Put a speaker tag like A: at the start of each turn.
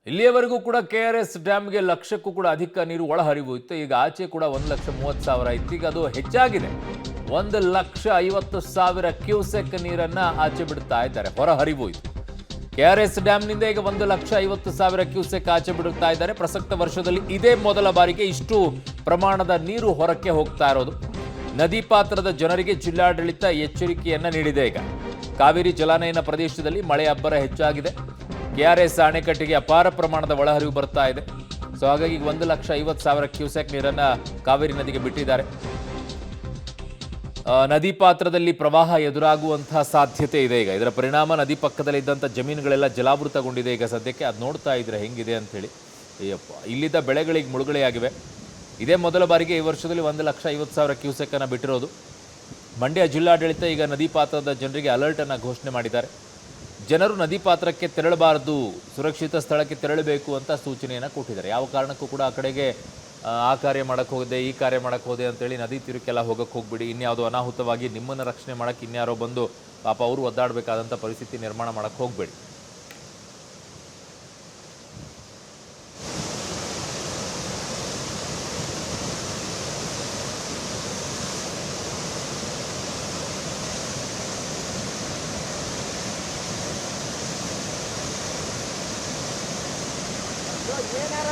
A: ಇಲ್ಲಿಯವರೆಗೂ ಕೂಡ KRS ಡ್ಯಾಮ್ಗೆ ಲಕ್ಷಕ್ಕೂ ಕೂಡ ಅಧಿಕ ನೀರು ಒಳಹರಿವು ಇತ್ತು. ಈಗ ಆಚೆ ಕೂಡ 1,30,000 ಇತ್ತು. ಈಗ ಅದು ಹೆಚ್ಚಾಗಿದೆ. 1,50,000 ಕ್ಯೂಸೆಕ್ ನೀರನ್ನ ಆಚೆ ಬಿಡ್ತಾ ಇದ್ದಾರೆ. ಹೊರಹರಿವು ಇತ್ತು. KRS ಡ್ಯಾಮ್ನಿಂದ ಈಗ 1,50,000 ಕ್ಯೂಸೆಕ್ ಆಚೆ ಬಿಡುತ್ತಾ ಇದ್ದಾರೆ. ಪ್ರಸಕ್ತ ವರ್ಷದಲ್ಲಿ ಇದೇ ಮೊದಲ ಬಾರಿಗೆ ಇಷ್ಟು ಪ್ರಮಾಣದ ನೀರು ಹೊರಕ್ಕೆ ಹೋಗ್ತಾ ಇರೋದು. ನದಿ ಪಾತ್ರದ ಜನರಿಗೆ ಜಿಲ್ಲಾಡಳಿತ ಎಚ್ಚರಿಕೆಯನ್ನ ನೀಡಿದೆ. ಈಗ ಕಾವೇರಿ ಜಲಾನಯನ ಪ್ರದೇಶದಲ್ಲಿ ಮಳೆ ಅಬ್ಬರ ಹೆಚ್ಚಾಗಿದೆ. KRS ಅಣೆಕಟ್ಟಿಗೆ ಅಪಾರ ಪ್ರಮಾಣದ ಒಳಹರಿವು ಬರ್ತಾ ಇದೆ. ಸೊ ಹಾಗಾಗಿ 1,50,000 ಕ್ಯೂಸೆಕ್ ನೀರನ್ನ ಕಾವೇರಿ ನದಿಗೆ ಬಿಟ್ಟಿದ್ದಾರೆ. ನದಿ ಪಾತ್ರದಲ್ಲಿ ಪ್ರವಾಹ ಎದುರಾಗುವಂತಹ ಸಾಧ್ಯತೆ ಇದೆ. ಈಗ ಇದರ ಪರಿಣಾಮ ನದಿ ಪಕ್ಕದಲ್ಲಿ ಇದ್ದಂಥ ಜಮೀನುಗಳೆಲ್ಲ ಜಲಾವೃತಗೊಂಡಿದೆ. ಈಗ ಸದ್ಯಕ್ಕೆ ಅದು ನೋಡ್ತಾ ಇದ್ರೆ ಹೆಂಗಿದೆ ಅಂತೇಳಿ. ಅಯ್ಯಪ್ಪ, ಇಲ್ಲಿದ್ದ ಬೆಳೆಗಳಿಗೆ ಮುಳುಗಡೆಯಾಗಿವೆ. ಇದೇ ಮೊದಲ ಬಾರಿಗೆ ಈ ವರ್ಷದಲ್ಲಿ 1,50,000 ಕ್ಯೂಸೆಕ್ ಅನ್ನು ಬಿಟ್ಟಿರೋದು. ಮಂಡ್ಯ ಜಿಲ್ಲಾಡಳಿತ ಈಗ ನದಿ ಪಾತ್ರದ ಜನರಿಗೆ ಅಲರ್ಟ್ ಅನ್ನು ಘೋಷಣೆ ಮಾಡಿದ್ದಾರೆ. ಜನರು ನದಿ ಪಾತ್ರಕ್ಕೆ ತೆರಳಬಾರದು, ಸುರಕ್ಷಿತ ಸ್ಥಳಕ್ಕೆ ತೆರಳಬೇಕು ಅಂತ ಸೂಚನೆಯನ್ನು ಕೊಟ್ಟಿದ್ದಾರೆ. ಯಾವ ಕಾರಣಕ್ಕೂ ಕೂಡ ಆ ಕಡೆಗೆ ಆ ಕಾರ್ಯ ಮಾಡಕ್ಕೆ ಹೋಗದೆ, ಈ ಕಾರ್ಯ ಮಾಡಕ್ಕೆ ಹೋದೆ ಅಂತೇಳಿ ನದಿ ತೀರಕ್ಕೆಲ್ಲ ಹೋಗಕ್ಕೆ ಹೋಗ್ಬಿಡಿ. ಇನ್ಯಾವುದೋ ಅನಾಹುತವಾಗಿ ನಿಮ್ಮನ್ನು ರಕ್ಷಣೆ ಮಾಡಕ್ಕೆ ಇನ್ಯಾರೋ ಬಂದು ಪಾಪ ಅವರು ಒದ್ದಾಡಬೇಕಾದಂಥ ಪರಿಸ್ಥಿತಿ ನಿರ್ಮಾಣ ಮಾಡಕ್ಕೆ ಹೋಗಬೇಡಿ.
B: ಏನಾರ